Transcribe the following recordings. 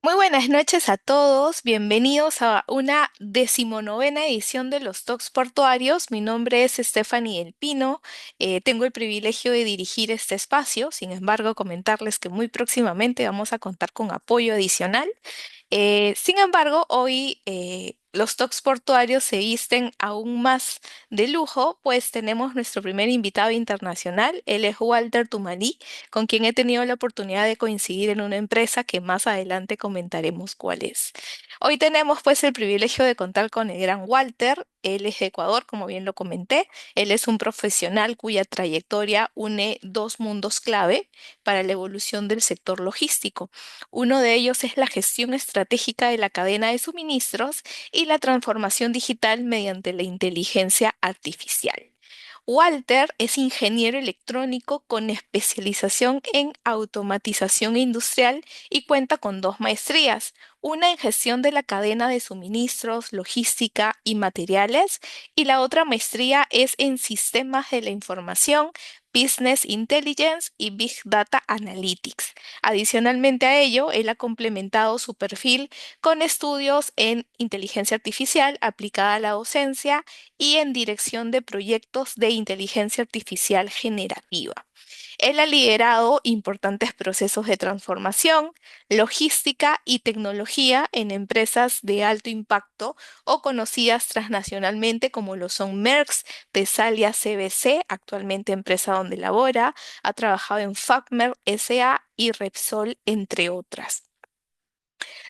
Muy buenas noches a todos, bienvenidos a una decimonovena edición de los Talks Portuarios. Mi nombre es Stephanie El Pino, tengo el privilegio de dirigir este espacio, sin embargo comentarles que muy próximamente vamos a contar con apoyo adicional. Sin embargo, hoy los talks portuarios se visten aún más de lujo, pues tenemos nuestro primer invitado internacional. Él es Walter Tumalí, con quien he tenido la oportunidad de coincidir en una empresa que más adelante comentaremos cuál es. Hoy tenemos pues el privilegio de contar con el gran Walter. Él es de Ecuador, como bien lo comenté. Él es un profesional cuya trayectoria une dos mundos clave para la evolución del sector logístico. Uno de ellos es la gestión estratégica de la cadena de suministros y la transformación digital mediante la inteligencia artificial. Walter es ingeniero electrónico con especialización en automatización industrial y cuenta con dos maestrías, una en gestión de la cadena de suministros, logística y materiales, y la otra maestría es en sistemas de la información, Business Intelligence y Big Data Analytics. Adicionalmente a ello, él ha complementado su perfil con estudios en inteligencia artificial aplicada a la docencia y en dirección de proyectos de inteligencia artificial generativa. Él ha liderado importantes procesos de transformación, logística y tecnología en empresas de alto impacto o conocidas transnacionalmente como lo son Merckx, Tesalia CBC, actualmente empresa donde labora, ha trabajado en Facmer SA y Repsol, entre otras.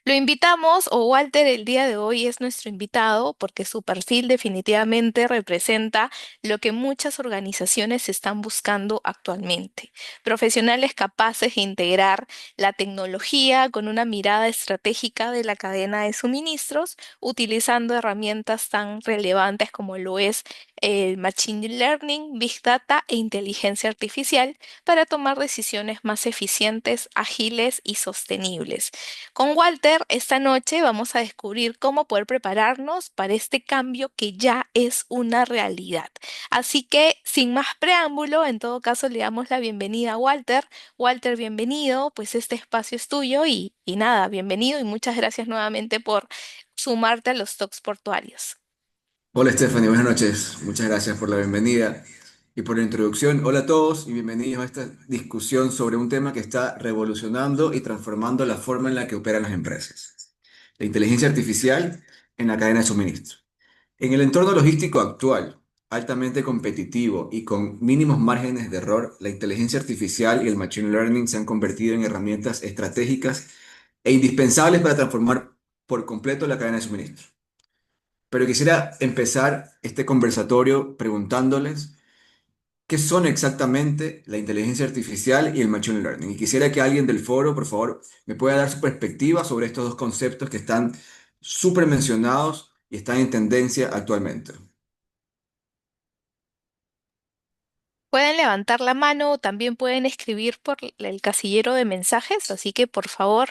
Lo invitamos, o Walter el día de hoy es nuestro invitado, porque su perfil definitivamente representa lo que muchas organizaciones están buscando actualmente. Profesionales capaces de integrar la tecnología con una mirada estratégica de la cadena de suministros, utilizando herramientas tan relevantes como lo es el Machine Learning, Big Data e inteligencia artificial para tomar decisiones más eficientes, ágiles y sostenibles. Con Walter, esta noche vamos a descubrir cómo poder prepararnos para este cambio que ya es una realidad. Así que, sin más preámbulo, en todo caso le damos la bienvenida a Walter. Walter, bienvenido, pues este espacio es tuyo y nada, bienvenido y muchas gracias nuevamente por sumarte a los talks portuarios. Hola Stephanie, buenas noches. Muchas gracias por la bienvenida y por la introducción. Hola a todos y bienvenidos a esta discusión sobre un tema que está revolucionando y transformando la forma en la que operan las empresas. La inteligencia artificial en la cadena de suministro. En el entorno logístico actual, altamente competitivo y con mínimos márgenes de error, la inteligencia artificial y el machine learning se han convertido en herramientas estratégicas e indispensables para transformar por completo la cadena de suministro. Pero quisiera empezar este conversatorio preguntándoles qué son exactamente la inteligencia artificial y el machine learning. Y quisiera que alguien del foro, por favor, me pueda dar su perspectiva sobre estos dos conceptos que están súper mencionados y están en tendencia actualmente. Pueden levantar la mano o también pueden escribir por el casillero de mensajes, así que por favor,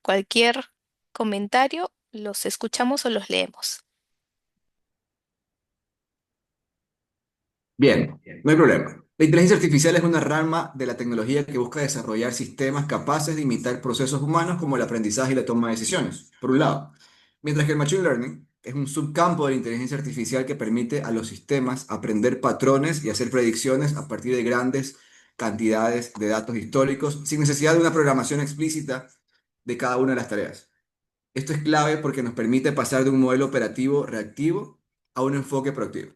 cualquier comentario, los escuchamos o los leemos. Bien, no hay problema. La inteligencia artificial es una rama de la tecnología que busca desarrollar sistemas capaces de imitar procesos humanos como el aprendizaje y la toma de decisiones, por un lado. Mientras que el machine learning es un subcampo de la inteligencia artificial que permite a los sistemas aprender patrones y hacer predicciones a partir de grandes cantidades de datos históricos sin necesidad de una programación explícita de cada una de las tareas. Esto es clave porque nos permite pasar de un modelo operativo reactivo a un enfoque proactivo.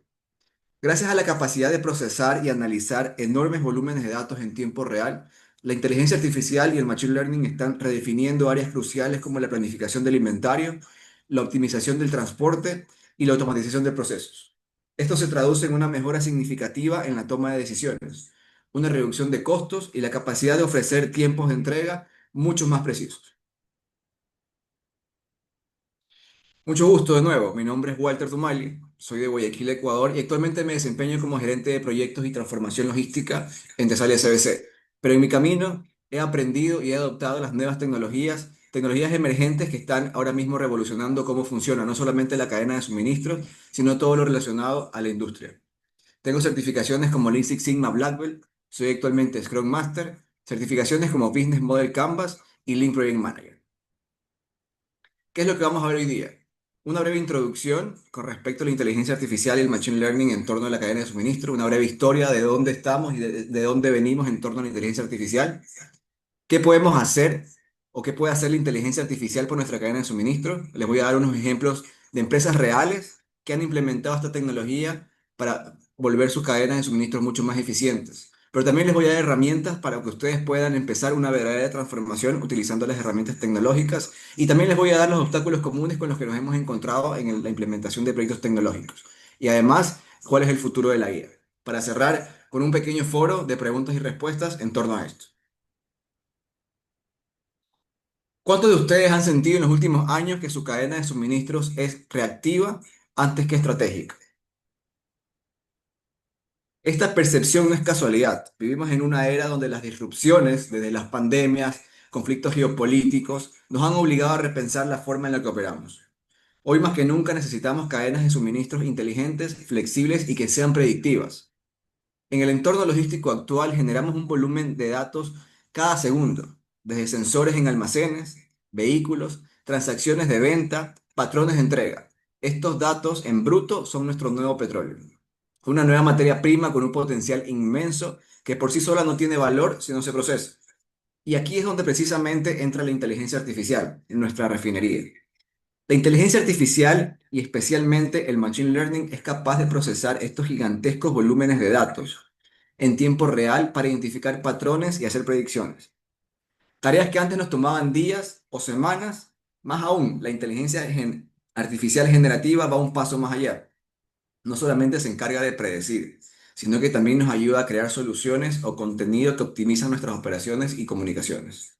Gracias a la capacidad de procesar y analizar enormes volúmenes de datos en tiempo real, la inteligencia artificial y el machine learning están redefiniendo áreas cruciales como la planificación del inventario, la optimización del transporte y la automatización de procesos. Esto se traduce en una mejora significativa en la toma de decisiones, una reducción de costos y la capacidad de ofrecer tiempos de entrega mucho más precisos. Mucho gusto de nuevo, mi nombre es Walter Tumali, soy de Guayaquil, Ecuador y actualmente me desempeño como gerente de proyectos y transformación logística en Tesalia CBC. Pero en mi camino he aprendido y he adoptado las nuevas tecnologías, tecnologías emergentes que están ahora mismo revolucionando cómo funciona no solamente la cadena de suministros, sino todo lo relacionado a la industria. Tengo certificaciones como Lean Six Sigma Black Belt, soy actualmente Scrum Master, certificaciones como Business Model Canvas y Lean Project Manager. ¿Qué es lo que vamos a ver hoy día? Una breve introducción con respecto a la inteligencia artificial y el machine learning en torno a la cadena de suministro, una breve historia de dónde estamos y de dónde venimos en torno a la inteligencia artificial. ¿Qué podemos hacer o qué puede hacer la inteligencia artificial por nuestra cadena de suministro? Les voy a dar unos ejemplos de empresas reales que han implementado esta tecnología para volver sus cadenas de suministro mucho más eficientes. Pero también les voy a dar herramientas para que ustedes puedan empezar una verdadera transformación utilizando las herramientas tecnológicas. Y también les voy a dar los obstáculos comunes con los que nos hemos encontrado en la implementación de proyectos tecnológicos. Y además, cuál es el futuro de la IA. Para cerrar con un pequeño foro de preguntas y respuestas en torno a esto. ¿Cuántos de ustedes han sentido en los últimos años que su cadena de suministros es reactiva antes que estratégica? Esta percepción no es casualidad. Vivimos en una era donde las disrupciones, desde las pandemias, conflictos geopolíticos, nos han obligado a repensar la forma en la que operamos. Hoy más que nunca necesitamos cadenas de suministros inteligentes, flexibles y que sean predictivas. En el entorno logístico actual generamos un volumen de datos cada segundo, desde sensores en almacenes, vehículos, transacciones de venta, patrones de entrega. Estos datos en bruto son nuestro nuevo petróleo. Una nueva materia prima con un potencial inmenso que por sí sola no tiene valor si no se procesa. Y aquí es donde precisamente entra la inteligencia artificial en nuestra refinería. La inteligencia artificial y especialmente el machine learning es capaz de procesar estos gigantescos volúmenes de datos en tiempo real para identificar patrones y hacer predicciones. Tareas que antes nos tomaban días o semanas, más aún, la artificial generativa va un paso más allá. No solamente se encarga de predecir, sino que también nos ayuda a crear soluciones o contenido que optimizan nuestras operaciones y comunicaciones.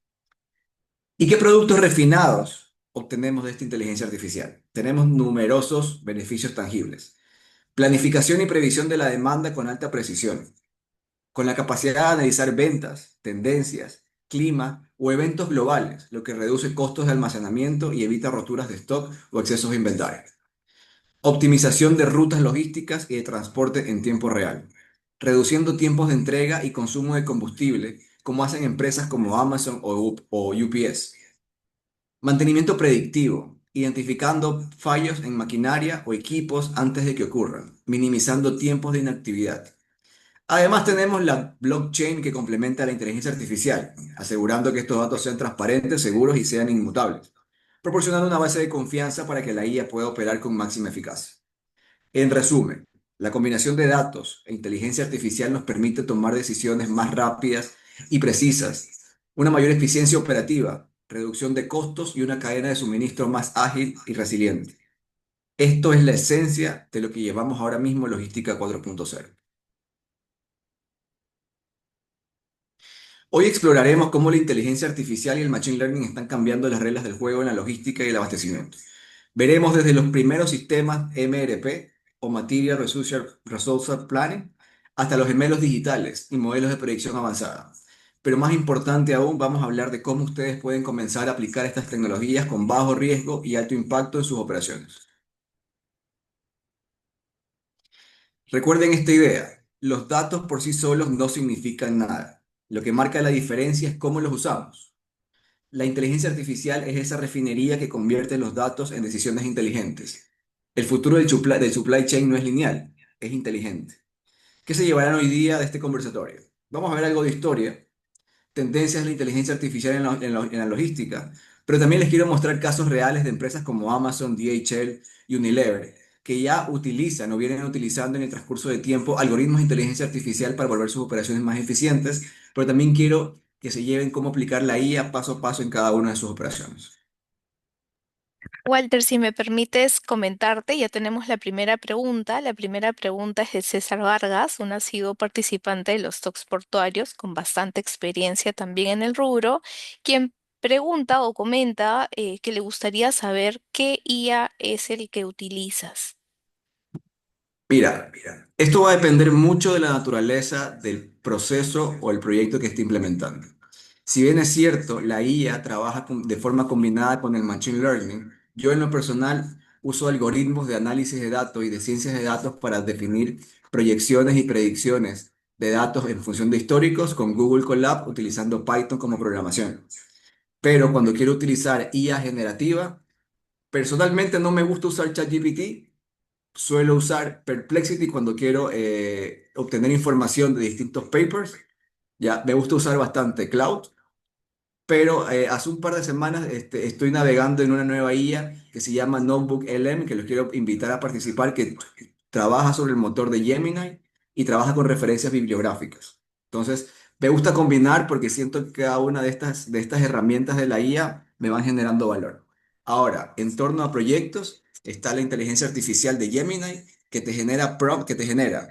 ¿Y qué productos refinados obtenemos de esta inteligencia artificial? Tenemos numerosos beneficios tangibles. Planificación y previsión de la demanda con alta precisión, con la capacidad de analizar ventas, tendencias, clima o eventos globales, lo que reduce costos de almacenamiento y evita roturas de stock o excesos de inventario. Optimización de rutas logísticas y de transporte en tiempo real, reduciendo tiempos de entrega y consumo de combustible, como hacen empresas como Amazon o UPS. Mantenimiento predictivo, identificando fallos en maquinaria o equipos antes de que ocurran, minimizando tiempos de inactividad. Además, tenemos la blockchain que complementa la inteligencia artificial, asegurando que estos datos sean transparentes, seguros y sean inmutables, proporcionando una base de confianza para que la IA pueda operar con máxima eficacia. En resumen, la combinación de datos e inteligencia artificial nos permite tomar decisiones más rápidas y precisas, una mayor eficiencia operativa, reducción de costos y una cadena de suministro más ágil y resiliente. Esto es la esencia de lo que llevamos ahora mismo Logística 4.0. Hoy exploraremos cómo la inteligencia artificial y el machine learning están cambiando las reglas del juego en la logística y el abastecimiento. Veremos desde los primeros sistemas MRP o Material Resource Planning hasta los gemelos digitales y modelos de predicción avanzada. Pero más importante aún, vamos a hablar de cómo ustedes pueden comenzar a aplicar estas tecnologías con bajo riesgo y alto impacto en sus operaciones. Recuerden esta idea, los datos por sí solos no significan nada. Lo que marca la diferencia es cómo los usamos. La inteligencia artificial es esa refinería que convierte los datos en decisiones inteligentes. El futuro del supply chain no es lineal, es inteligente. ¿Qué se llevarán hoy día de este conversatorio? Vamos a ver algo de historia, tendencias de la inteligencia artificial en la logística, pero también les quiero mostrar casos reales de empresas como Amazon, DHL y Unilever, que ya utilizan o vienen utilizando en el transcurso de tiempo algoritmos de inteligencia artificial para volver sus operaciones más eficientes, pero también quiero que se lleven cómo aplicar la IA paso a paso en cada una de sus operaciones. Walter, si me permites comentarte, ya tenemos la primera pregunta. La primera pregunta es de César Vargas, un asiduo participante de los talks portuarios con bastante experiencia también en el rubro, quien pregunta o comenta que le gustaría saber qué IA es el que utilizas. Mira, esto va a depender mucho de la naturaleza del proceso o el proyecto que esté implementando. Si bien es cierto, la IA trabaja de forma combinada con el Machine Learning, yo en lo personal uso algoritmos de análisis de datos y de ciencias de datos para definir proyecciones y predicciones de datos en función de históricos con Google Colab utilizando Python como programación. Pero cuando quiero utilizar IA generativa, Personalmente no me gusta usar ChatGPT, suelo usar Perplexity cuando quiero obtener información de distintos papers. Ya, me gusta usar bastante Cloud, pero hace un par de semanas estoy navegando en una nueva IA que se llama Notebook LM, que los quiero invitar a participar, que trabaja sobre el motor de Gemini y trabaja con referencias bibliográficas. Entonces, me gusta combinar porque siento que cada una de estas herramientas de la IA me van generando valor. Ahora, en torno a proyectos, está la inteligencia artificial de Gemini, que te genera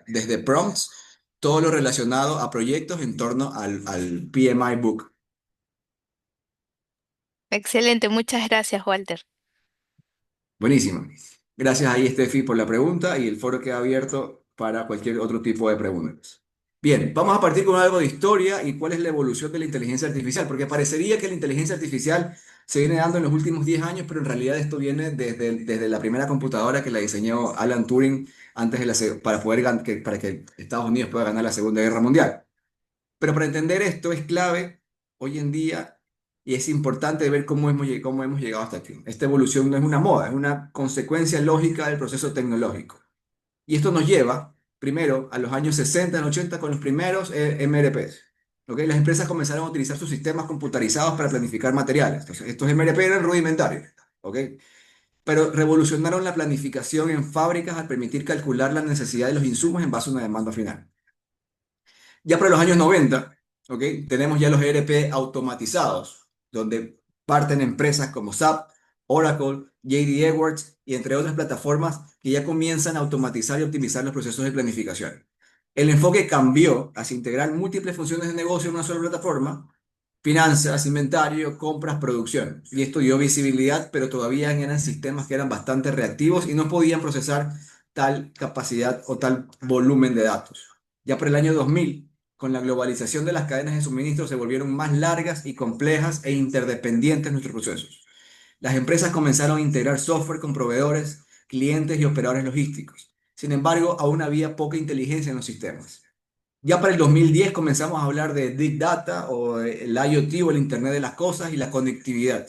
desde prompts todo lo relacionado a proyectos en torno al PMI Book. Excelente, muchas gracias, Walter. Buenísimo. Gracias ahí, Steffi, por la pregunta y el foro queda abierto para cualquier otro tipo de preguntas. Bien, vamos a partir con algo de historia y cuál es la evolución de la inteligencia artificial, porque parecería que la inteligencia artificial se viene dando en los últimos 10 años, pero en realidad esto viene desde la primera computadora que la diseñó Alan Turing antes para para que Estados Unidos pueda ganar la Segunda Guerra Mundial. Pero para entender esto es clave hoy en día y es importante ver cómo hemos llegado hasta aquí. Esta evolución no es una moda, es una consecuencia lógica del proceso tecnológico. Y esto nos lleva, primero, a los años 60 y 80 con los primeros MRPs. ¿Ok? Las empresas comenzaron a utilizar sus sistemas computarizados para planificar materiales. Entonces, estos MRP eran rudimentarios. ¿Ok? Pero revolucionaron la planificación en fábricas al permitir calcular la necesidad de los insumos en base a una demanda final. Ya para los años 90, ¿ok? Tenemos ya los ERP automatizados, donde parten empresas como SAP, Oracle, JD Edwards y entre otras plataformas que ya comienzan a automatizar y optimizar los procesos de planificación. El enfoque cambió hacia integrar múltiples funciones de negocio en una sola plataforma: finanzas, inventario, compras, producción. Y esto dio visibilidad, pero todavía eran sistemas que eran bastante reactivos y no podían procesar tal capacidad o tal volumen de datos. Ya para el año 2000, con la globalización de las cadenas de suministro, se volvieron más largas y complejas e interdependientes nuestros procesos. Las empresas comenzaron a integrar software con proveedores, clientes y operadores logísticos. Sin embargo, aún había poca inteligencia en los sistemas. Ya para el 2010 comenzamos a hablar de Big Data o el IoT o el Internet de las Cosas y la conectividad.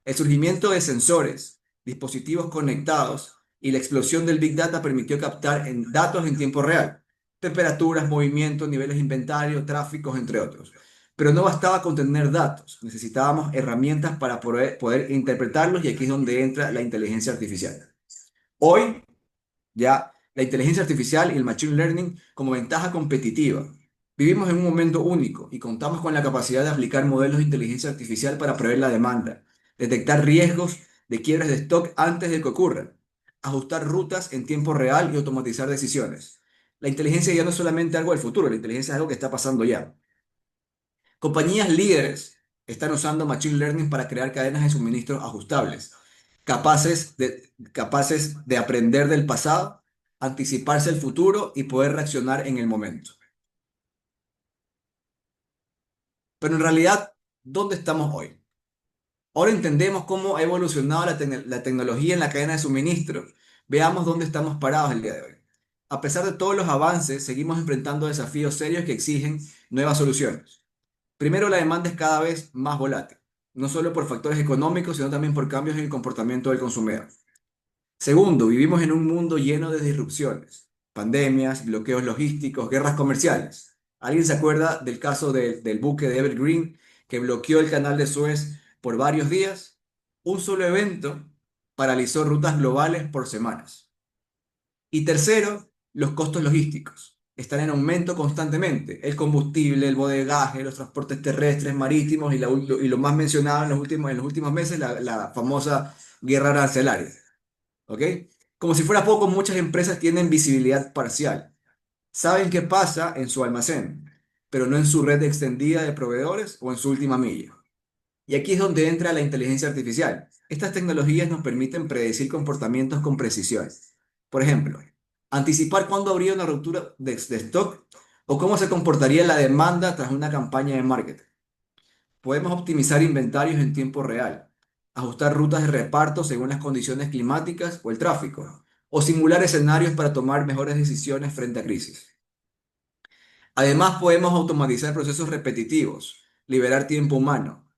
El surgimiento de sensores, dispositivos conectados y la explosión del Big Data permitió captar datos en tiempo real: temperaturas, movimientos, niveles de inventario, tráficos, entre otros. Pero no bastaba con tener datos, necesitábamos herramientas para poder interpretarlos, y aquí es donde entra la inteligencia artificial. Hoy ya la inteligencia artificial y el machine learning como ventaja competitiva. Vivimos en un momento único y contamos con la capacidad de aplicar modelos de inteligencia artificial para prever la demanda, detectar riesgos de quiebres de stock antes de que ocurran, ajustar rutas en tiempo real y automatizar decisiones. La inteligencia ya no es solamente algo del futuro, la inteligencia es algo que está pasando ya. Compañías líderes están usando machine learning para crear cadenas de suministro ajustables, capaces de aprender del pasado, anticiparse el futuro y poder reaccionar en el momento. Pero en realidad, ¿dónde estamos hoy? Ahora entendemos cómo ha evolucionado la tecnología en la cadena de suministro. Veamos dónde estamos parados el día de hoy. A pesar de todos los avances, seguimos enfrentando desafíos serios que exigen nuevas soluciones. Primero, la demanda es cada vez más volátil, no solo por factores económicos, sino también por cambios en el comportamiento del consumidor. Segundo, vivimos en un mundo lleno de disrupciones: pandemias, bloqueos logísticos, guerras comerciales. ¿Alguien se acuerda del caso del buque de Evergreen que bloqueó el canal de Suez por varios días? Un solo evento paralizó rutas globales por semanas. Y tercero, los costos logísticos están en aumento constantemente: el combustible, el bodegaje, los transportes terrestres, marítimos y lo más mencionado en los últimos meses, la famosa guerra arancelaria. ¿Ok? Como si fuera poco, muchas empresas tienen visibilidad parcial. Saben qué pasa en su almacén, pero no en su red extendida de proveedores o en su última milla. Y aquí es donde entra la inteligencia artificial. Estas tecnologías nos permiten predecir comportamientos con precisión. Por ejemplo, anticipar cuándo habría una ruptura de stock o cómo se comportaría la demanda tras una campaña de marketing. Podemos optimizar inventarios en tiempo real, ajustar rutas de reparto según las condiciones climáticas o el tráfico, o simular escenarios para tomar mejores decisiones frente a crisis. Además, podemos automatizar procesos repetitivos, liberar tiempo humano.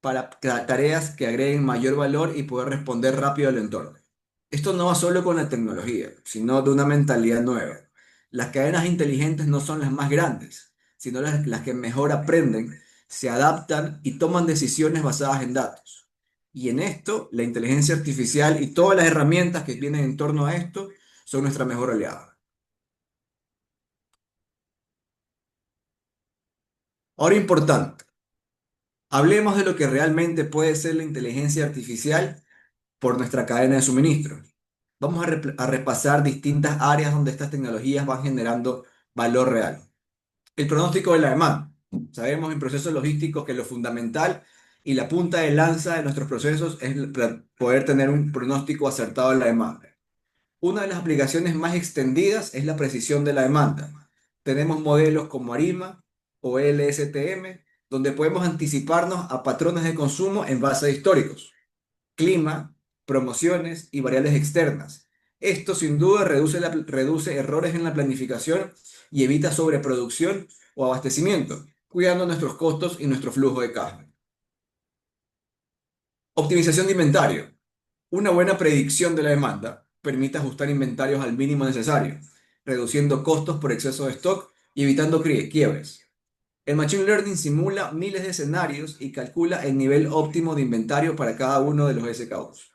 para tareas que agreguen mayor valor y poder responder rápido al entorno. Esto no va solo con la tecnología, sino de una mentalidad nueva. Las cadenas inteligentes no son las más grandes, sino las que mejor aprenden, se adaptan y toman decisiones basadas en datos. Y en esto, la inteligencia artificial y todas las herramientas que vienen en torno a esto son nuestra mejor aliada. Ahora importante, hablemos de lo que realmente puede ser la inteligencia artificial por nuestra cadena de suministro. Vamos a repasar distintas áreas donde estas tecnologías van generando valor real. El pronóstico de la demanda. Sabemos en procesos logísticos que lo fundamental y la punta de lanza de nuestros procesos es poder tener un pronóstico acertado de la demanda. Una de las aplicaciones más extendidas es la precisión de la demanda. Tenemos modelos como ARIMA o LSTM, donde podemos anticiparnos a patrones de consumo en base a históricos, clima, promociones y variables externas. Esto sin duda reduce errores en la planificación y evita sobreproducción o abastecimiento, cuidando nuestros costos y nuestro flujo de caja. Optimización de inventario. Una buena predicción de la demanda permite ajustar inventarios al mínimo necesario, reduciendo costos por exceso de stock y evitando quiebres. El Machine Learning simula miles de escenarios y calcula el nivel óptimo de inventario para cada uno de los SKUs.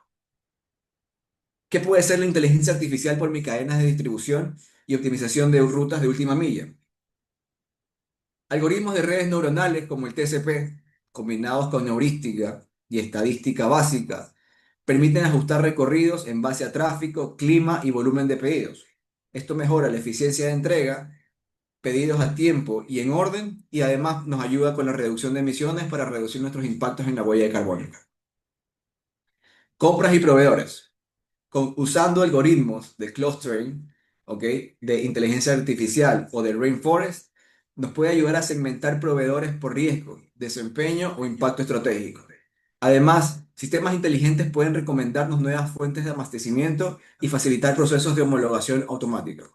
¿Qué puede ser la inteligencia artificial por mi cadenas de distribución y optimización de rutas de última milla? Algoritmos de redes neuronales como el TCP, combinados con heurística y estadística básica, permiten ajustar recorridos en base a tráfico, clima y volumen de pedidos. Esto mejora la eficiencia de entrega, pedidos a tiempo y en orden, y además nos ayuda con la reducción de emisiones para reducir nuestros impactos en la huella de carbono. Compras y proveedores. Usando algoritmos de clustering, ¿ok? De inteligencia artificial o de rainforest, nos puede ayudar a segmentar proveedores por riesgo, desempeño o impacto estratégico. Además, sistemas inteligentes pueden recomendarnos nuevas fuentes de abastecimiento y facilitar procesos de homologación automáticos.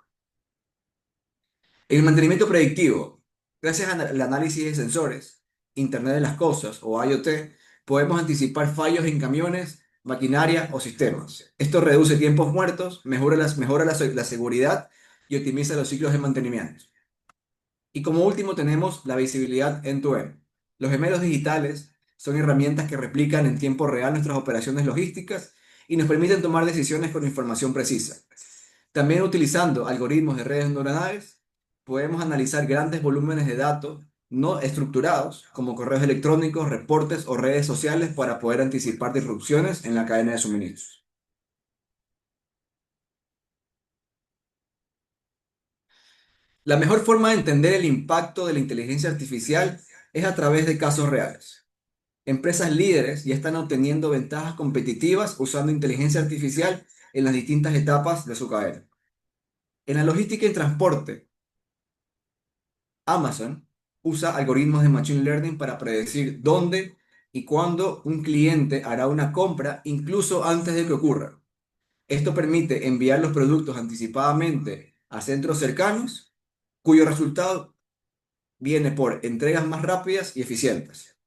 En el mantenimiento predictivo, gracias al análisis de sensores, Internet de las Cosas o IoT, podemos anticipar fallos en camiones, maquinaria o sistemas. Esto reduce tiempos muertos, mejora la seguridad y optimiza los ciclos de mantenimiento. Y como último tenemos la visibilidad end-to-end. Los gemelos digitales son herramientas que replican en tiempo real nuestras operaciones logísticas y nos permiten tomar decisiones con información precisa. También utilizando algoritmos de redes neuronales, podemos analizar grandes volúmenes de datos no estructurados, como correos electrónicos, reportes o redes sociales, para poder anticipar disrupciones en la cadena de suministros. La mejor forma de entender el impacto de la inteligencia artificial es a través de casos reales. Empresas líderes ya están obteniendo ventajas competitivas usando inteligencia artificial en las distintas etapas de su cadena. En la logística y transporte, Amazon usa algoritmos de Machine Learning para predecir dónde y cuándo un cliente hará una compra, incluso antes de que ocurra. Esto permite enviar los productos anticipadamente a centros cercanos, cuyo resultado viene por entregas más rápidas y eficientes.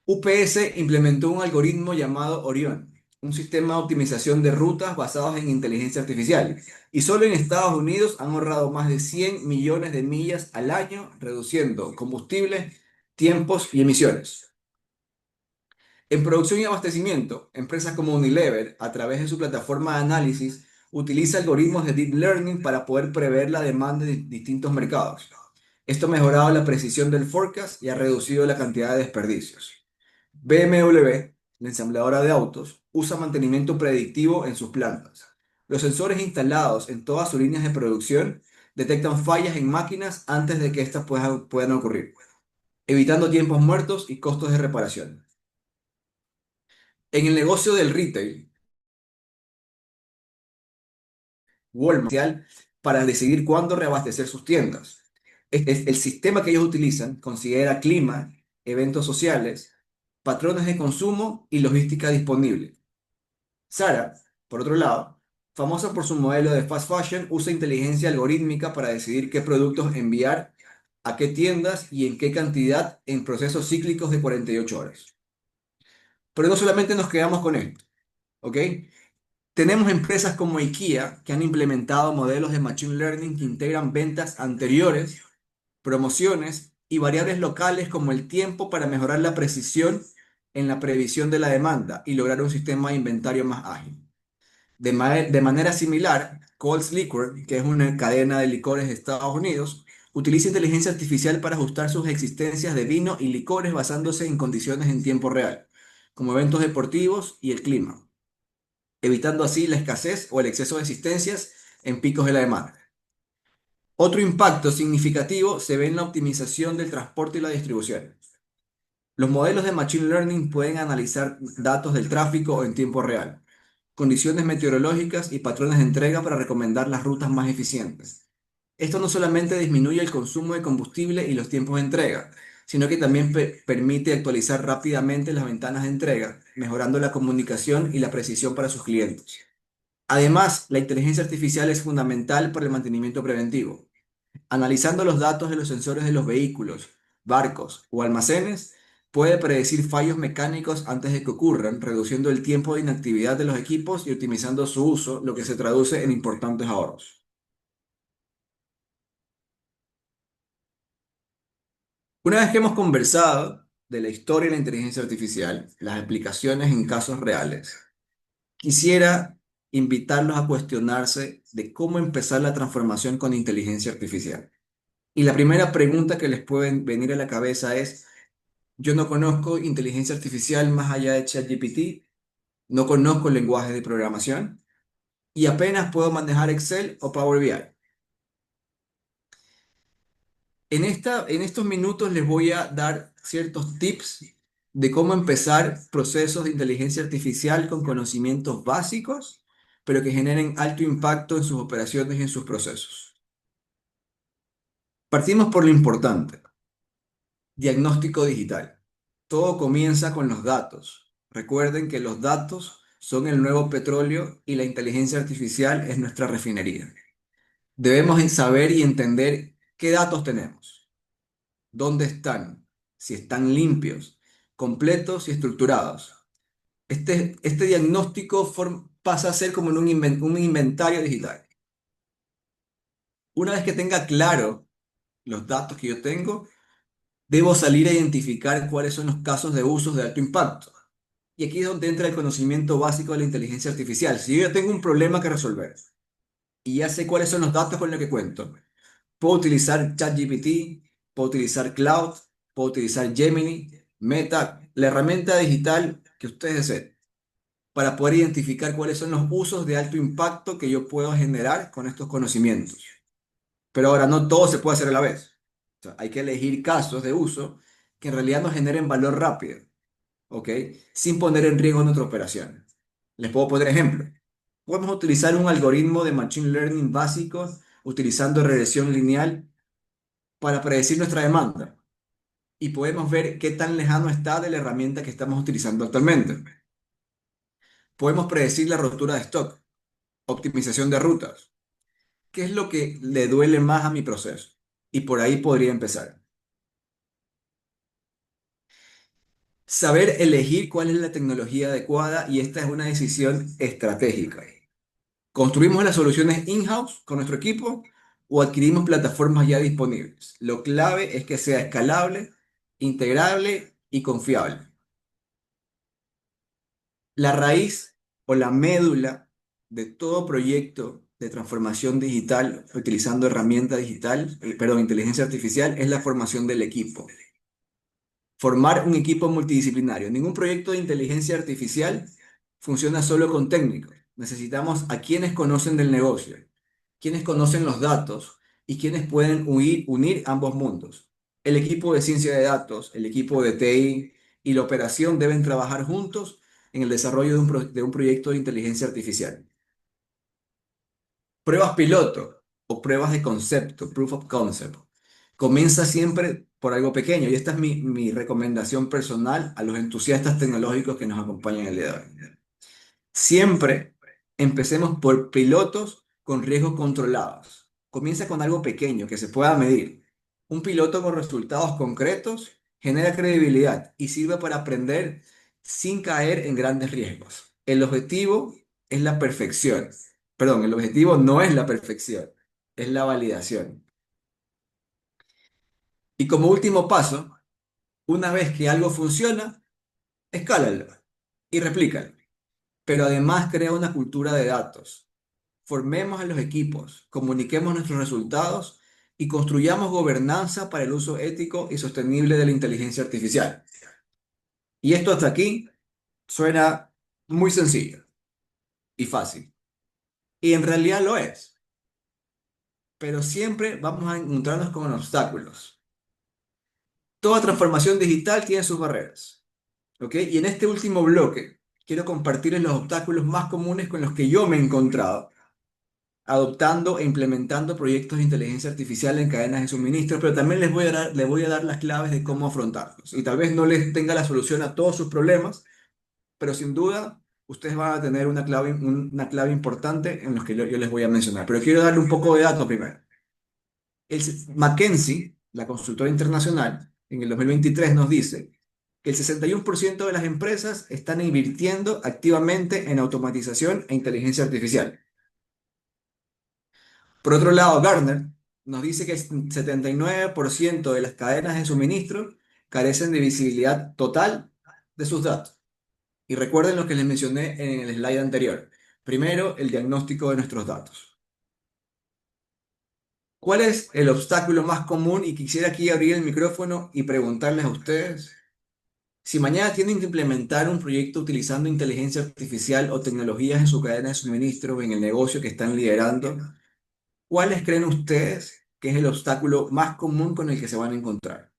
UPS implementó un algoritmo llamado Orion, un sistema de optimización de rutas basados en inteligencia artificial, y solo en Estados Unidos han ahorrado más de 100 millones de millas al año, reduciendo combustible, tiempos y emisiones. En producción y abastecimiento, empresas como Unilever, a través de su plataforma de análisis, utiliza algoritmos de deep learning para poder prever la demanda de distintos mercados. Esto ha mejorado la precisión del forecast y ha reducido la cantidad de desperdicios. BMW, la ensambladora de autos, usa mantenimiento predictivo en sus plantas. Los sensores instalados en todas sus líneas de producción detectan fallas en máquinas antes de que éstas puedan ocurrir, evitando tiempos muertos y costos de reparación. En el negocio del retail, Walmart, para decidir cuándo reabastecer sus tiendas. El sistema que ellos utilizan considera clima, eventos sociales, patrones de consumo y logística disponible. Zara, por otro lado, famosa por su modelo de fast fashion, usa inteligencia algorítmica para decidir qué productos enviar a qué tiendas y en qué cantidad en procesos cíclicos de 48 horas. Pero no solamente nos quedamos con esto, ¿ok? Tenemos empresas como IKEA que han implementado modelos de Machine Learning que integran ventas anteriores, promociones y variables locales como el tiempo para mejorar la precisión en la previsión de la demanda y lograr un sistema de inventario más ágil. De manera similar, Coles Liquor, que es una cadena de licores de Estados Unidos, utiliza inteligencia artificial para ajustar sus existencias de vino y licores basándose en condiciones en tiempo real, como eventos deportivos y el clima, evitando así la escasez o el exceso de existencias en picos de la demanda. Otro impacto significativo se ve en la optimización del transporte y la distribución. Los modelos de Machine Learning pueden analizar datos del tráfico en tiempo real, condiciones meteorológicas y patrones de entrega para recomendar las rutas más eficientes. Esto no solamente disminuye el consumo de combustible y los tiempos de entrega, sino que también permite actualizar rápidamente las ventanas de entrega, mejorando la comunicación y la precisión para sus clientes. Además, la inteligencia artificial es fundamental para el mantenimiento preventivo. Analizando los datos de los sensores de los vehículos, barcos o almacenes, puede predecir fallos mecánicos antes de que ocurran, reduciendo el tiempo de inactividad de los equipos y optimizando su uso, lo que se traduce en importantes ahorros. Una vez que hemos conversado de la historia de la inteligencia artificial, las aplicaciones en casos reales, quisiera invitarlos a cuestionarse de cómo empezar la transformación con inteligencia artificial. Y la primera pregunta que les puede venir a la cabeza es: yo no conozco inteligencia artificial más allá de ChatGPT, no conozco el lenguaje de programación y apenas puedo manejar Excel o Power BI. En estos minutos les voy a dar ciertos tips de cómo empezar procesos de inteligencia artificial con conocimientos básicos, pero que generen alto impacto en sus operaciones y en sus procesos. Partimos por lo importante: diagnóstico digital. Todo comienza con los datos. Recuerden que los datos son el nuevo petróleo y la inteligencia artificial es nuestra refinería. Debemos saber y entender qué datos tenemos, dónde están, si están limpios, completos y estructurados. Este diagnóstico pasa a ser como en un inventario digital. Una vez que tenga claro los datos que yo tengo, debo salir a identificar cuáles son los casos de usos de alto impacto. Y aquí es donde entra el conocimiento básico de la inteligencia artificial. Si yo ya tengo un problema que resolver y ya sé cuáles son los datos con los que cuento, puedo utilizar ChatGPT, puedo utilizar Cloud, puedo utilizar Gemini, Meta, la herramienta digital que ustedes deseen, para poder identificar cuáles son los usos de alto impacto que yo puedo generar con estos conocimientos. Pero ahora no todo se puede hacer a la vez. O sea, hay que elegir casos de uso que en realidad nos generen valor rápido, ¿ok? Sin poner en riesgo nuestra operación. Les puedo poner ejemplo. Podemos utilizar un algoritmo de Machine Learning básico utilizando regresión lineal para predecir nuestra demanda y podemos ver qué tan lejano está de la herramienta que estamos utilizando actualmente. Podemos predecir la rotura de stock, optimización de rutas, qué es lo que le duele más a mi proceso y por ahí podría empezar. Saber elegir cuál es la tecnología adecuada y esta es una decisión estratégica. ¿Construimos las soluciones in-house con nuestro equipo o adquirimos plataformas ya disponibles? Lo clave es que sea escalable, integrable y confiable. La raíz o la médula de todo proyecto de transformación digital utilizando herramienta digital, perdón, inteligencia artificial, es la formación del equipo. Formar un equipo multidisciplinario. Ningún proyecto de inteligencia artificial funciona solo con técnicos. Necesitamos a quienes conocen del negocio, quienes conocen los datos y quienes pueden unir ambos mundos. El equipo de ciencia de datos, el equipo de TI y la operación deben trabajar juntos en el desarrollo de un proyecto de inteligencia artificial. Pruebas piloto o pruebas de concepto, proof of concept. Comienza siempre por algo pequeño y esta es mi recomendación personal a los entusiastas tecnológicos que nos acompañan el día de hoy. Siempre empecemos por pilotos con riesgos controlados. Comienza con algo pequeño que se pueda medir. Un piloto con resultados concretos genera credibilidad y sirve para aprender sin caer en grandes riesgos. El objetivo es la perfección. Perdón, el objetivo no es la perfección, es la validación. Y como último paso, una vez que algo funciona, escálalo y replícalo. Pero además crea una cultura de datos. Formemos a los equipos, comuniquemos nuestros resultados y construyamos gobernanza para el uso ético y sostenible de la inteligencia artificial. Y esto hasta aquí suena muy sencillo y fácil. Y en realidad lo es. Pero siempre vamos a encontrarnos con obstáculos. Toda transformación digital tiene sus barreras, ¿ok? Y en este último bloque quiero compartirles los obstáculos más comunes con los que yo me he encontrado adoptando e implementando proyectos de inteligencia artificial en cadenas de suministro, pero también les voy a dar las claves de cómo afrontarlos. Y tal vez no les tenga la solución a todos sus problemas, pero sin duda ustedes van a tener una clave importante en los que yo les voy a mencionar. Pero quiero darle un poco de datos primero. McKinsey, la consultora internacional, en el 2023 nos dice que el 61% de las empresas están invirtiendo activamente en automatización e inteligencia artificial. Por otro lado, Gartner nos dice que el 79% de las cadenas de suministro carecen de visibilidad total de sus datos. Y recuerden lo que les mencioné en el slide anterior. Primero, el diagnóstico de nuestros datos. ¿Cuál es el obstáculo más común? Y quisiera aquí abrir el micrófono y preguntarles a ustedes, si mañana tienen que implementar un proyecto utilizando inteligencia artificial o tecnologías en su cadena de suministro o en el negocio que están liderando, ¿cuáles creen ustedes que es el obstáculo más común con el que se van a encontrar?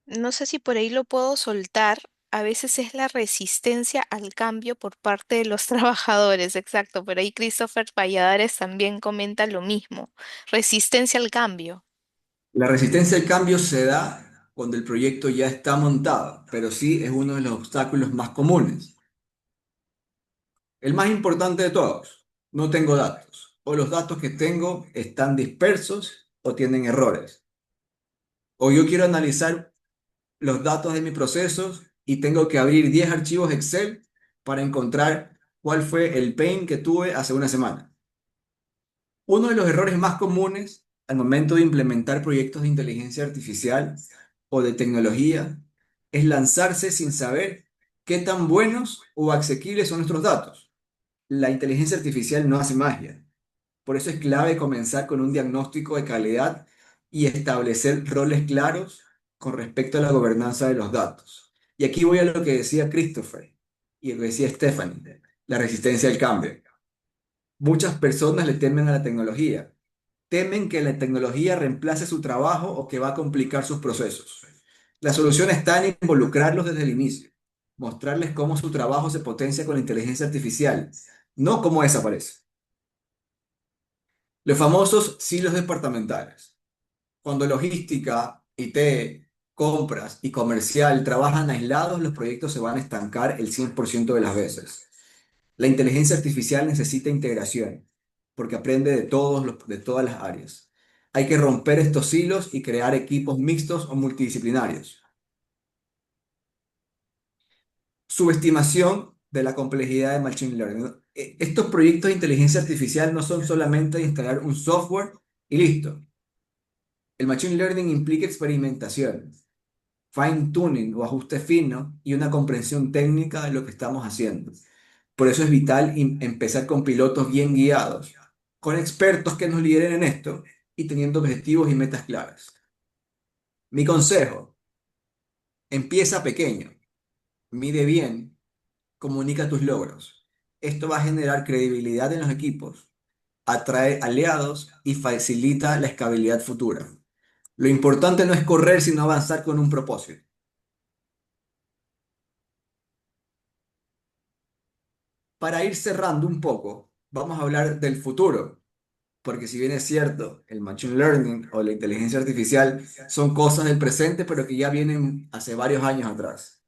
No sé si por ahí lo puedo soltar. A veces es la resistencia al cambio por parte de los trabajadores, exacto. Por ahí Christopher Valladares también comenta lo mismo. Resistencia al cambio. La resistencia al cambio se da cuando el proyecto ya está montado, pero sí es uno de los obstáculos más comunes. El más importante de todos, no tengo datos, o los datos que tengo están dispersos o tienen errores. O yo quiero analizar los datos de mis procesos y tengo que abrir 10 archivos Excel para encontrar cuál fue el pain que tuve hace una semana. Uno de los errores más comunes al momento de implementar proyectos de inteligencia artificial o de tecnología es lanzarse sin saber qué tan buenos o asequibles son nuestros datos. La inteligencia artificial no hace magia. Por eso es clave comenzar con un diagnóstico de calidad y establecer roles claros con respecto a la gobernanza de los datos. Y aquí voy a lo que decía Christopher y lo que decía Stephanie, la resistencia al cambio. Muchas personas le temen a la tecnología. Temen que la tecnología reemplace su trabajo o que va a complicar sus procesos. La solución está en involucrarlos desde el inicio, mostrarles cómo su trabajo se potencia con la inteligencia artificial, no cómo desaparece. Los famosos silos departamentales. Cuando logística, IT, compras y comercial trabajan aislados, los proyectos se van a estancar el 100% de las veces. La inteligencia artificial necesita integración, porque aprende de todas las áreas. Hay que romper estos hilos y crear equipos mixtos o multidisciplinarios. Subestimación de la complejidad de Machine Learning. Estos proyectos de inteligencia artificial no son solamente instalar un software y listo. El Machine Learning implica experimentación, fine-tuning o ajuste fino y una comprensión técnica de lo que estamos haciendo. Por eso es vital empezar con pilotos bien guiados, con expertos que nos lideren en esto y teniendo objetivos y metas claras. Mi consejo, empieza pequeño, mide bien, comunica tus logros. Esto va a generar credibilidad en los equipos, atrae aliados y facilita la escalabilidad futura. Lo importante no es correr, sino avanzar con un propósito. Para ir cerrando un poco, vamos a hablar del futuro, porque si bien es cierto, el machine learning o la inteligencia artificial son cosas del presente, pero que ya vienen hace varios años atrás.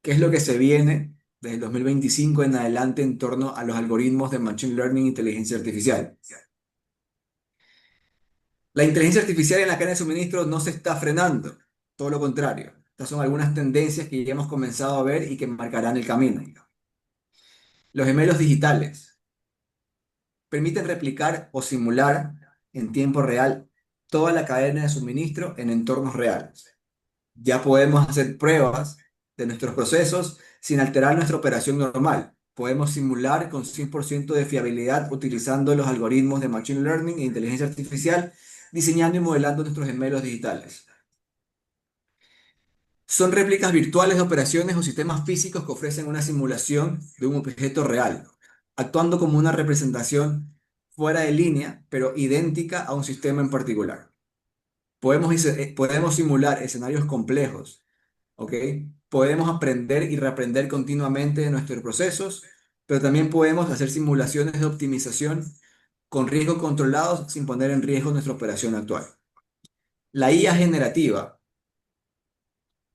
¿Qué es lo que se viene desde el 2025 en adelante en torno a los algoritmos de Machine Learning e inteligencia artificial. La inteligencia artificial en la cadena de suministro no se está frenando, todo lo contrario. Estas son algunas tendencias que ya hemos comenzado a ver y que marcarán el camino. Los gemelos digitales permiten replicar o simular en tiempo real toda la cadena de suministro en entornos reales. Ya podemos hacer pruebas de nuestros procesos sin alterar nuestra operación normal. Podemos simular con 100% de fiabilidad utilizando los algoritmos de Machine Learning e inteligencia artificial, diseñando y modelando nuestros gemelos digitales. Son réplicas virtuales de operaciones o sistemas físicos que ofrecen una simulación de un objeto real, actuando como una representación fuera de línea, pero idéntica a un sistema en particular. Podemos simular escenarios complejos, ¿ok? Podemos aprender y reaprender continuamente de nuestros procesos, pero también podemos hacer simulaciones de optimización con riesgos controlados sin poner en riesgo nuestra operación actual. La IA generativa.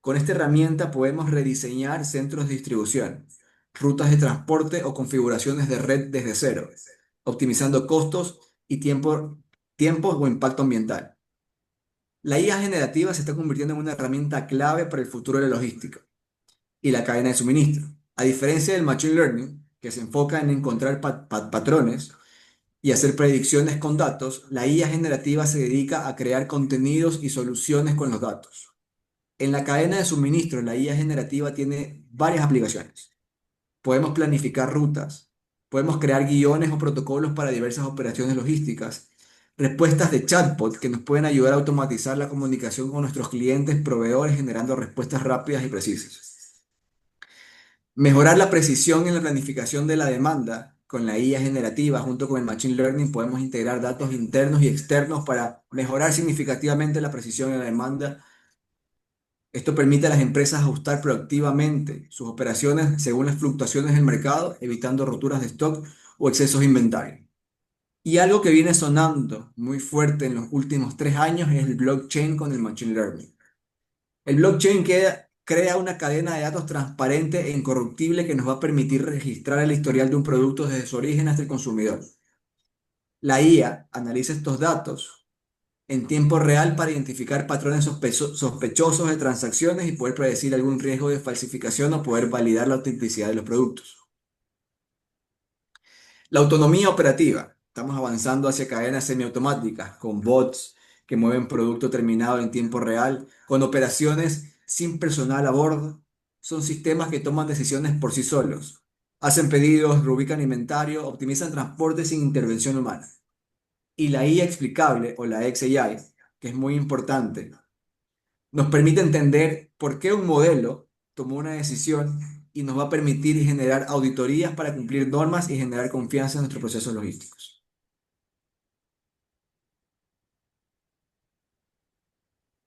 Con esta herramienta podemos rediseñar centros de distribución, rutas de transporte o configuraciones de red desde cero, optimizando costos y tiempos o impacto ambiental. La IA generativa se está convirtiendo en una herramienta clave para el futuro de la logística y la cadena de suministro. A diferencia del Machine Learning, que se enfoca en encontrar patrones y hacer predicciones con datos, la IA generativa se dedica a crear contenidos y soluciones con los datos. En la cadena de suministro, la IA generativa tiene varias aplicaciones. Podemos planificar rutas, podemos crear guiones o protocolos para diversas operaciones logísticas, respuestas de chatbot que nos pueden ayudar a automatizar la comunicación con nuestros clientes, proveedores, generando respuestas rápidas y precisas. Mejorar la precisión en la planificación de la demanda. Con la IA generativa, junto con el Machine Learning, podemos integrar datos internos y externos para mejorar significativamente la precisión en la demanda. Esto permite a las empresas ajustar proactivamente sus operaciones según las fluctuaciones del mercado, evitando roturas de stock o excesos de inventario. Y algo que viene sonando muy fuerte en los últimos 3 años es el blockchain con el machine learning. El blockchain crea una cadena de datos transparente e incorruptible que nos va a permitir registrar el historial de un producto desde su origen hasta el consumidor. La IA analiza estos datos en tiempo real para identificar patrones sospechosos de transacciones y poder predecir algún riesgo de falsificación o poder validar la autenticidad de los productos. La autonomía operativa. Estamos avanzando hacia cadenas semiautomáticas con bots que mueven producto terminado en tiempo real, con operaciones sin personal a bordo. Son sistemas que toman decisiones por sí solos. Hacen pedidos, reubican inventario, optimizan transporte sin intervención humana. Y la IA explicable o la XAI, que es muy importante, nos permite entender por qué un modelo tomó una decisión y nos va a permitir generar auditorías para cumplir normas y generar confianza en nuestros procesos logísticos.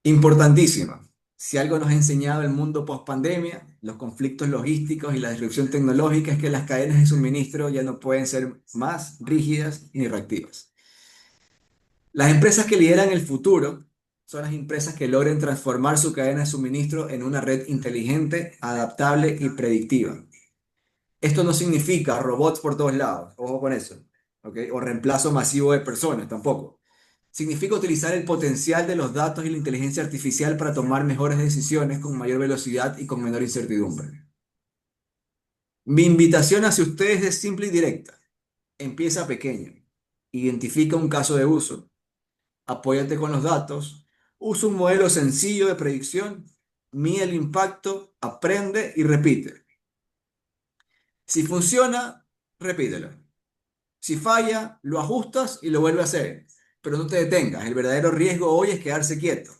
Importantísima. Si algo nos ha enseñado el mundo post-pandemia, los conflictos logísticos y la disrupción tecnológica es que las cadenas de suministro ya no pueden ser más rígidas ni reactivas. Las empresas que lideran el futuro son las empresas que logren transformar su cadena de suministro en una red inteligente, adaptable y predictiva. Esto no significa robots por todos lados, ojo con eso, ¿ok? O reemplazo masivo de personas, tampoco. Significa utilizar el potencial de los datos y la inteligencia artificial para tomar mejores decisiones con mayor velocidad y con menor incertidumbre. Mi invitación hacia ustedes es simple y directa. Empieza pequeño. Identifica un caso de uso. Apóyate con los datos. Usa un modelo sencillo de predicción. Mide el impacto, aprende y repite. Si funciona, repítelo. Si falla, lo ajustas y lo vuelves a hacer. Pero no te detengas. El verdadero riesgo hoy es quedarse quieto.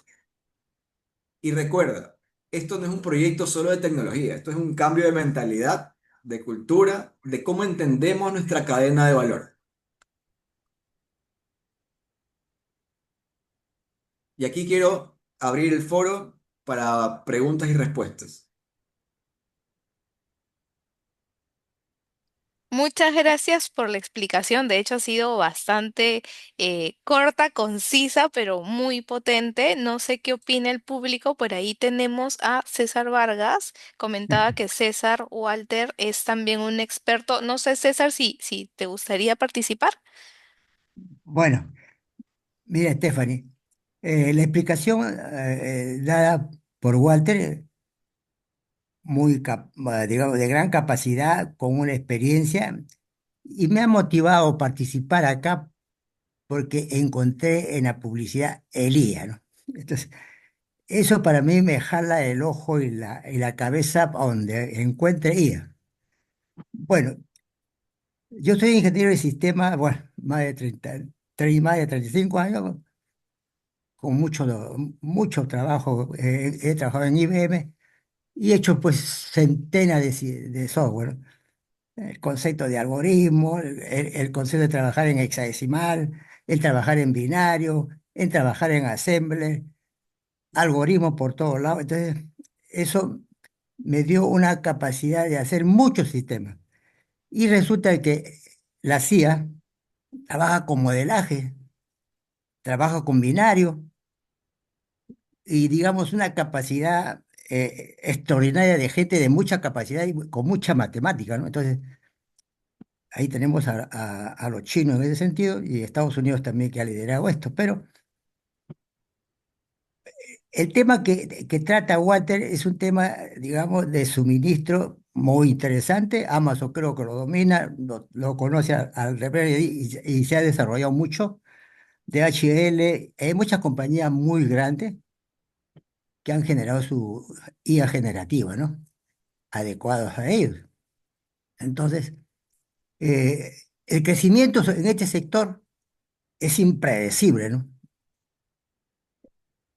Y recuerda, esto no es un proyecto solo de tecnología. Esto es un cambio de mentalidad, de cultura, de cómo entendemos nuestra cadena de valor. Y aquí quiero abrir el foro para preguntas y respuestas. Muchas gracias por la explicación. De hecho, ha sido bastante corta, concisa, pero muy potente. No sé qué opina el público. Por ahí tenemos a César Vargas. Comentaba que César Walter es también un experto. No sé, César, si te gustaría participar. Bueno, mira, Stephanie, la explicación dada por Walter, digamos, de gran capacidad, con una experiencia, y me ha motivado a participar acá porque encontré en la publicidad el IA, ¿no? Entonces, eso para mí me jala el ojo y la cabeza a donde encuentre IA. Bueno, yo soy ingeniero de sistemas, bueno, más de 35 años, con mucho trabajo. He trabajado en IBM y he hecho pues centenas de software. El concepto de algoritmo, el concepto de trabajar en hexadecimal, el trabajar en binario, el trabajar en assembler, algoritmos por todos lados. Entonces, eso me dio una capacidad de hacer muchos sistemas. Y resulta que la CIA trabaja con modelaje, trabaja con binario y digamos una capacidad extraordinaria de gente de mucha capacidad y con mucha matemática, ¿no? Entonces, ahí tenemos a los chinos en ese sentido y Estados Unidos también que ha liderado esto. Pero el tema que trata Walter es un tema, digamos, de suministro muy interesante. Amazon creo que lo domina, lo conoce al revés y se ha desarrollado mucho. DHL, hay muchas compañías muy grandes que han generado su IA generativa, ¿no? Adecuados a ellos. Entonces, el crecimiento en este sector es impredecible, ¿no?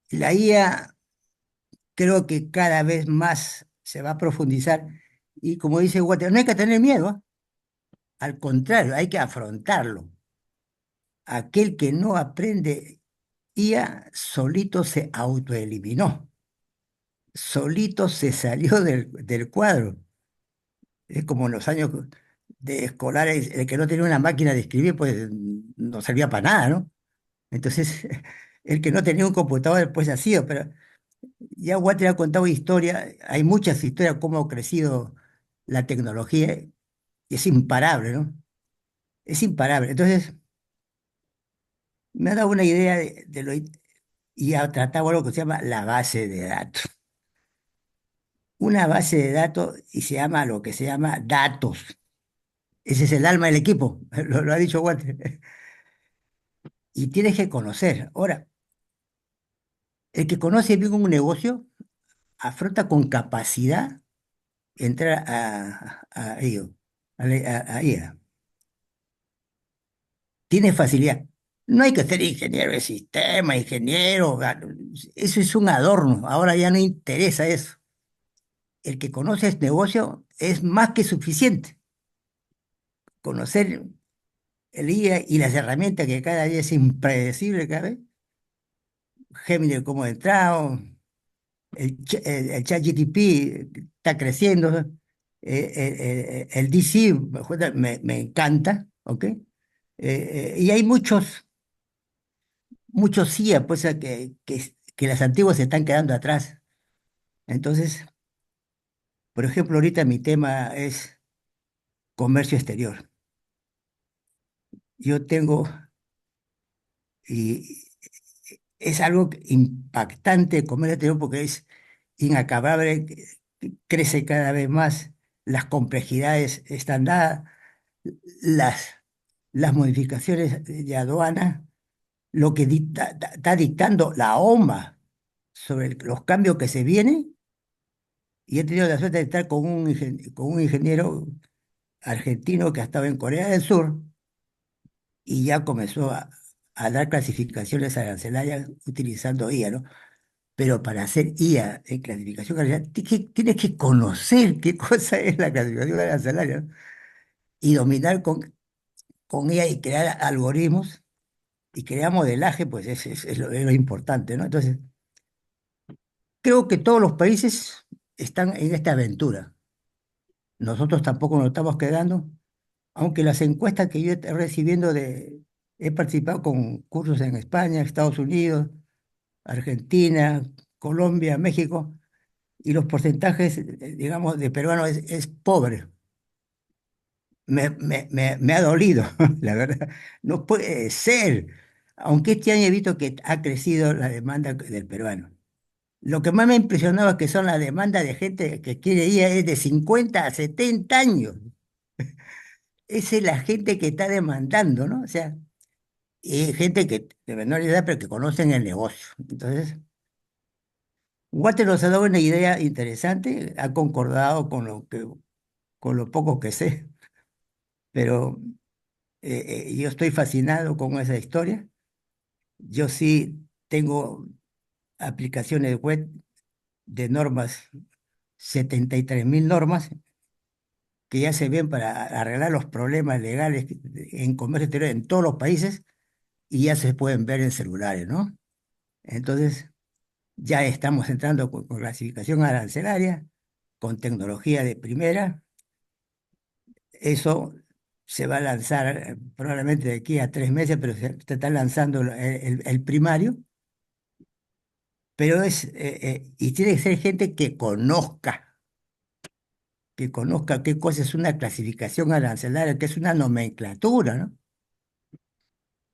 La IA creo que cada vez más se va a profundizar y como dice Walter, no hay que tener miedo, ¿ah? Al contrario, hay que afrontarlo. Aquel que no aprende IA solito se autoeliminó, solito se salió del cuadro. Es como en los años de escolares, el que no tenía una máquina de escribir, pues no servía para nada, ¿no? Entonces, el que no tenía un computador, pues ha sido, pero ya Walter ha contado historia, hay muchas historias cómo ha crecido la tecnología, y es imparable, ¿no? Es imparable. Entonces, me ha dado una idea y ha tratado algo que se llama la base de datos. Una base de datos y se llama lo que se llama datos. Ese es el alma del equipo, lo ha dicho Walter. Y tienes que conocer. Ahora, el que conoce bien un negocio afronta con capacidad entrar a ello, a ella. Tiene facilidad. No hay que ser ingeniero de sistema, ingeniero, eso es un adorno. Ahora ya no interesa eso. El que conoce este negocio es más que suficiente. Conocer el IA y las herramientas que cada día es impredecible, cada vez. Gemini, cómo ha entrado, el ChatGPT está creciendo, el DC me encanta, ¿ok? Y hay muchos IA, pues, que las antiguas se están quedando atrás. Entonces, por ejemplo, ahorita mi tema es comercio exterior. Yo tengo, y es algo impactante el comercio exterior porque es inacabable, crece cada vez más, las complejidades están dadas, las, las modificaciones de aduana, lo que está dictando la OMA sobre los cambios que se vienen. Y he tenido la suerte de estar con un ingeniero argentino que ha estado en Corea del Sur y ya comenzó a dar clasificaciones arancelarias utilizando IA, ¿no? Pero para hacer IA en clasificación arancelaria, tienes que conocer qué cosa es la clasificación arancelaria, ¿no? Y dominar con ella y crear algoritmos y crear modelaje, pues es lo importante, ¿no? Entonces, creo que todos los países están en esta aventura. Nosotros tampoco nos estamos quedando. aunque las encuestas que yo estoy recibiendo he participado con cursos en España, Estados Unidos, Argentina, Colombia, México, y los porcentajes, digamos, de peruanos es pobre. Me ha dolido, la verdad. No puede ser. Aunque este año he visto que ha crecido la demanda del peruano. Lo que más me ha impresionado es que son las demandas de gente que quiere ir es de 50 a 70 años. Esa es la gente que está demandando, ¿no? O sea, y gente que de menor edad, pero que conocen el negocio. Entonces, Walter nos ha dado una idea interesante, ha concordado con lo poco que sé, pero yo estoy fascinado con esa historia. Yo sí tengo aplicaciones web de normas, 73.000 normas, que ya se ven para arreglar los problemas legales en comercio exterior en todos los países y ya se pueden ver en celulares, ¿no? Entonces, ya estamos entrando con clasificación arancelaria, con tecnología de primera. Eso se va a lanzar probablemente de aquí a 3 meses, pero se está lanzando el primario. Pero y tiene que ser gente que conozca qué cosa es una clasificación arancelaria, qué es una nomenclatura, ¿no?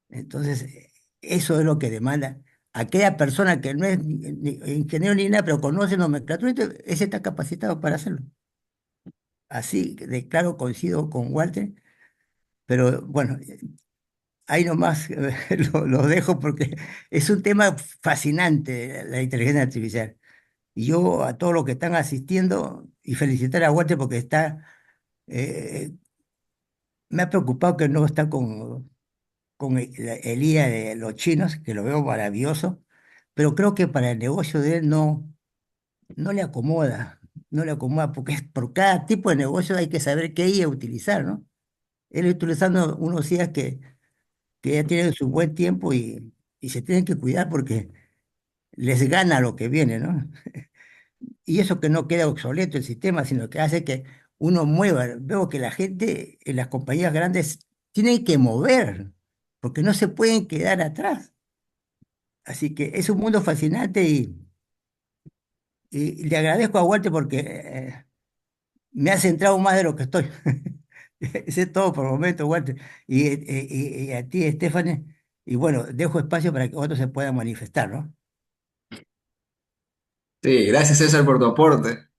Entonces, eso es lo que demanda aquella persona que no es ni ingeniero ni nada, pero conoce nomenclatura, ese está capacitado para hacerlo. Así de claro coincido con Walter, pero bueno, ahí nomás lo dejo porque es un tema fascinante la inteligencia artificial. Y yo a todos los que están asistiendo y felicitar a Walter porque eh, me ha preocupado que no está con el IA de los chinos, que lo veo maravilloso, pero creo que para el negocio de él no le acomoda, no le acomoda, porque por cada tipo de negocio hay que saber qué IA utilizar, ¿no? Él está utilizando unos IAs que ya tienen su buen tiempo y se tienen que cuidar porque les gana lo que viene, ¿no? Y eso que no queda obsoleto el sistema, sino que hace que uno mueva. Veo que la gente en las compañías grandes tienen que mover, porque no se pueden quedar atrás. Así que es un mundo fascinante y le agradezco a Walter porque me ha centrado más de lo que estoy. Sé todo por el momento, Walter. Y a ti, Stephanie. Y bueno, dejo espacio para que otros se puedan manifestar, ¿no? Sí, gracias César por tu aporte.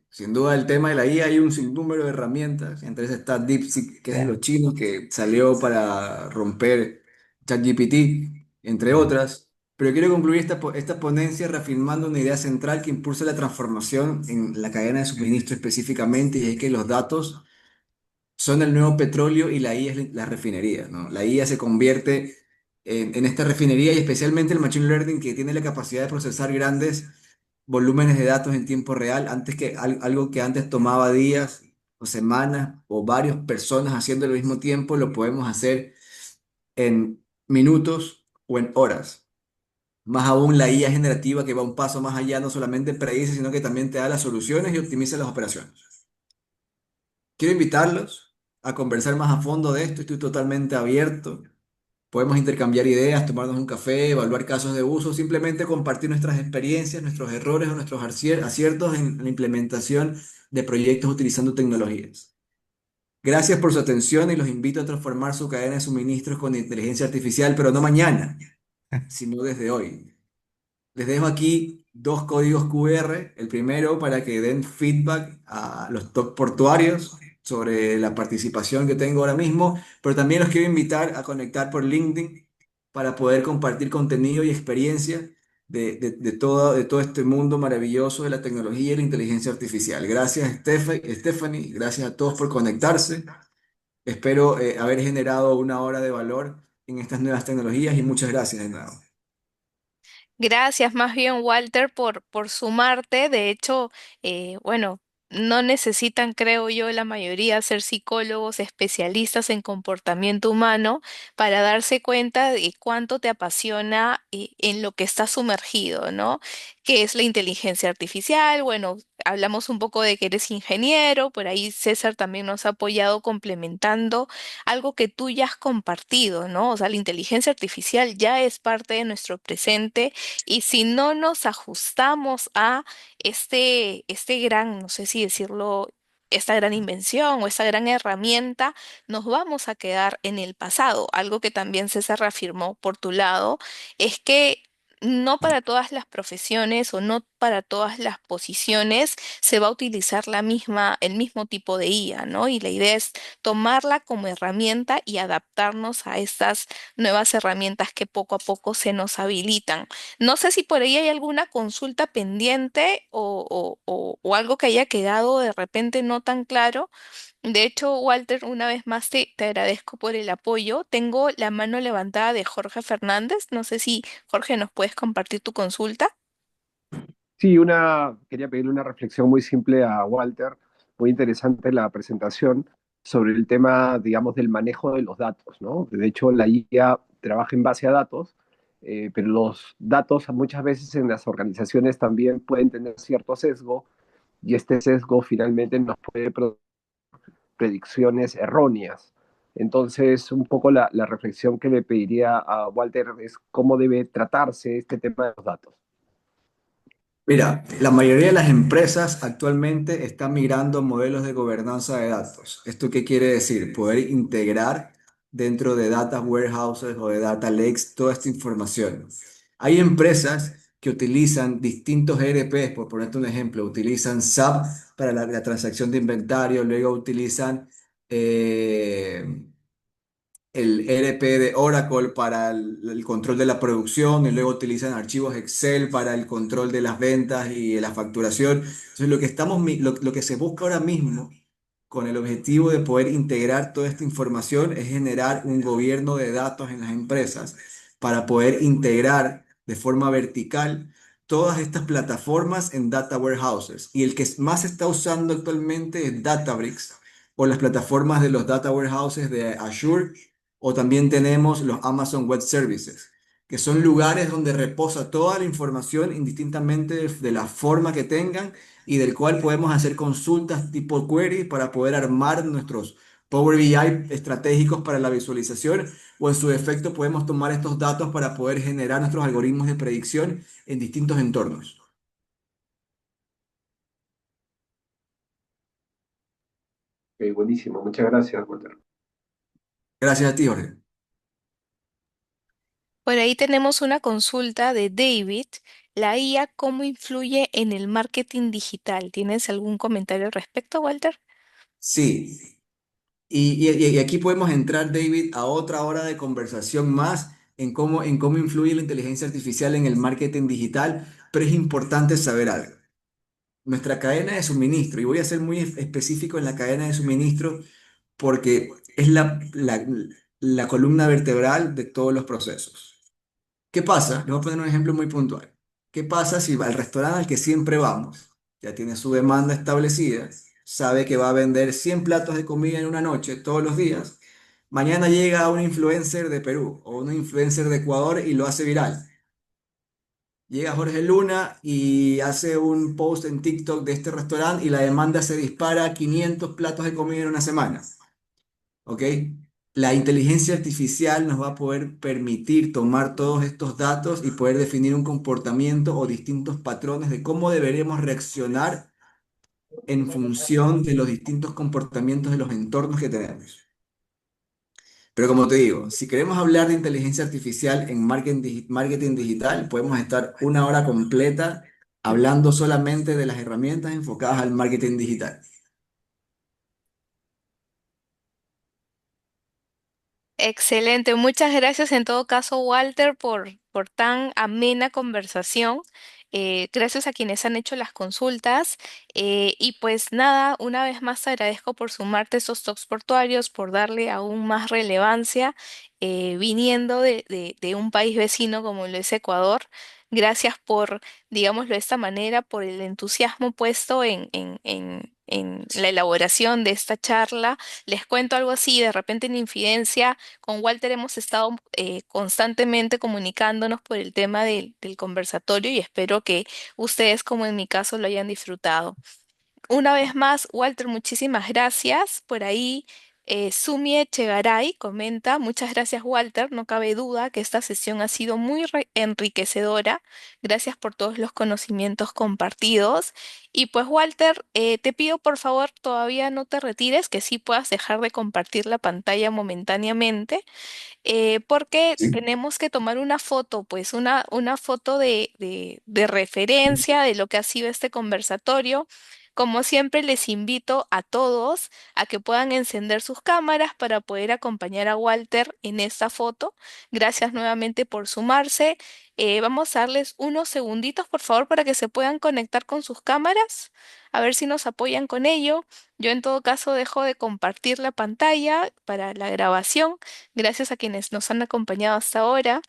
Sin duda el tema de la IA hay un sinnúmero de herramientas, entre esas está DeepSeek, que es de Ya. los chinos, que salió para romper ChatGPT, entre otras. Pero quiero concluir esta ponencia reafirmando una idea central que impulsa la transformación en la cadena de suministro específicamente, y es que los datos son el nuevo petróleo y la IA es la refinería, ¿no? La IA se convierte en esta refinería y especialmente el Machine Learning que tiene la capacidad de procesar grandes volúmenes de datos en tiempo real, antes que algo que antes tomaba días o semanas o varias personas haciendo al mismo tiempo, lo podemos hacer en minutos o en horas. Más aún la IA generativa que va un paso más allá, no solamente predice, sino que también te da las soluciones y optimiza las operaciones. Quiero invitarlos a conversar más a fondo de esto. Estoy totalmente abierto. Podemos intercambiar ideas, tomarnos un café, evaluar casos de uso, simplemente compartir nuestras experiencias, nuestros errores o nuestros aciertos en la implementación de proyectos utilizando tecnologías. Gracias por su atención y los invito a transformar su cadena de suministros con inteligencia artificial, pero no mañana, sino desde hoy. Les dejo aquí dos códigos QR. El primero para que den feedback a los top portuarios sobre la participación que tengo ahora mismo, pero también los quiero invitar a conectar por LinkedIn para poder compartir contenido y experiencia de todo este mundo maravilloso de la tecnología y la inteligencia artificial. Gracias, Stephanie. Gracias a todos por conectarse. Espero haber generado una hora de valor en estas nuevas tecnologías y muchas gracias de nuevo. Gracias más bien, Walter, por sumarte. De hecho, bueno, no necesitan, creo yo, la mayoría ser psicólogos especialistas en comportamiento humano para darse cuenta de cuánto te apasiona en lo que estás sumergido, ¿no? ¿Qué es la inteligencia artificial? Bueno, hablamos un poco de que eres ingeniero, por ahí César también nos ha apoyado complementando algo que tú ya has compartido, ¿no? O sea, la inteligencia artificial ya es parte de nuestro presente y si no nos ajustamos a este gran, no sé si decirlo, esta gran invención o esta gran herramienta, nos vamos a quedar en el pasado. Algo que también César reafirmó por tu lado es que no para todas las profesiones o no para todas las posiciones se va a utilizar el mismo tipo de IA, ¿no? Y la idea es tomarla como herramienta y adaptarnos a estas nuevas herramientas que poco a poco se nos habilitan. No sé si por ahí hay alguna consulta pendiente o algo que haya quedado de repente no tan claro. De hecho, Walter, una vez más te agradezco por el apoyo. Tengo la mano levantada de Jorge Fernández. No sé si, Jorge, nos puedes compartir tu consulta. Sí, quería pedirle una reflexión muy simple a Walter, muy interesante la presentación sobre el tema, digamos, del manejo de los datos, ¿no? De hecho, la IA trabaja en base a datos, pero los datos muchas veces en las organizaciones también pueden tener cierto sesgo y este sesgo finalmente nos puede producir predicciones erróneas. Entonces, un poco la reflexión que le pediría a Walter es cómo debe tratarse este tema de los datos. Mira, la mayoría de las empresas actualmente están migrando a modelos de gobernanza de datos. ¿Esto qué quiere decir? Poder integrar dentro de data warehouses o de data lakes toda esta información. Hay empresas que utilizan distintos ERPs, por ponerte un ejemplo, utilizan SAP para la transacción de inventario, luego utilizan eh, el ERP de Oracle para el control de la producción y luego utilizan archivos Excel para el control de las ventas y la facturación. Entonces, lo que se busca ahora mismo con el objetivo de poder integrar toda esta información es generar un gobierno de datos en las empresas para poder integrar de forma vertical todas estas plataformas en data warehouses. Y el que más se está usando actualmente es Databricks o las plataformas de los data warehouses de Azure, o también tenemos los Amazon Web Services, que son lugares donde reposa toda la información indistintamente de la forma que tengan y del cual podemos hacer consultas tipo query para poder armar nuestros Power BI estratégicos para la visualización, o en su defecto podemos tomar estos datos para poder generar nuestros algoritmos de predicción en distintos entornos. Ok, buenísimo, muchas gracias, Walter. Gracias a ti, Jorge. Por ahí tenemos una consulta de David. ¿La IA cómo influye en el marketing digital? ¿Tienes algún comentario al respecto, Walter? Sí, y aquí podemos entrar, David, a otra hora de conversación más en cómo influye la inteligencia artificial en el marketing digital, pero es importante saber algo. Nuestra cadena de suministro, y voy a ser muy específico en la cadena de suministro porque es la columna vertebral de todos los procesos. ¿Qué pasa? Les voy a poner un ejemplo muy puntual. ¿Qué pasa si al restaurante al que siempre vamos, ya tiene su demanda establecida, sabe que va a vender 100 platos de comida en una noche todos los días? Mañana llega un influencer de Perú o un influencer de Ecuador y lo hace viral. Llega Jorge Luna y hace un post en TikTok de este restaurante y la demanda se dispara a 500 platos de comida en una semana. ¿Ok? La inteligencia artificial nos va a poder permitir tomar todos estos datos y poder definir un comportamiento o distintos patrones de cómo deberemos reaccionar en función de los distintos comportamientos de los entornos que tenemos. Pero como te digo, si queremos hablar de inteligencia artificial en marketing digital, podemos estar una hora completa hablando solamente de las herramientas enfocadas al marketing digital. Excelente, muchas gracias en todo caso, Walter, por tan amena conversación. Gracias a quienes han hecho las consultas. Y pues nada, una vez más te agradezco por sumarte a estos talks portuarios, por darle aún más relevancia, viniendo de un país vecino como lo es Ecuador. Gracias por, digámoslo de esta manera, por el entusiasmo puesto en la elaboración de esta charla. Les cuento algo así, de repente en Infidencia, con Walter hemos estado constantemente comunicándonos por el tema del conversatorio y espero que ustedes, como en mi caso, lo hayan disfrutado. Una vez más, Walter, muchísimas gracias. Por ahí, Sumie Echegaray comenta, muchas gracias, Walter. No cabe duda que esta sesión ha sido muy enriquecedora. Gracias por todos los conocimientos compartidos. Y pues, Walter, te pido por favor, todavía no te retires, que sí puedas dejar de compartir la pantalla momentáneamente, porque Sí. tenemos que tomar una foto, pues una foto de referencia de lo que ha sido este conversatorio. Como siempre, les invito a todos a que puedan encender sus cámaras para poder acompañar a Walter en esta foto. Gracias nuevamente por sumarse. Vamos a darles unos segunditos, por favor, para que se puedan conectar con sus cámaras. A ver si nos apoyan con ello. Yo en todo caso dejo de compartir la pantalla para la grabación. Gracias a quienes nos han acompañado hasta ahora.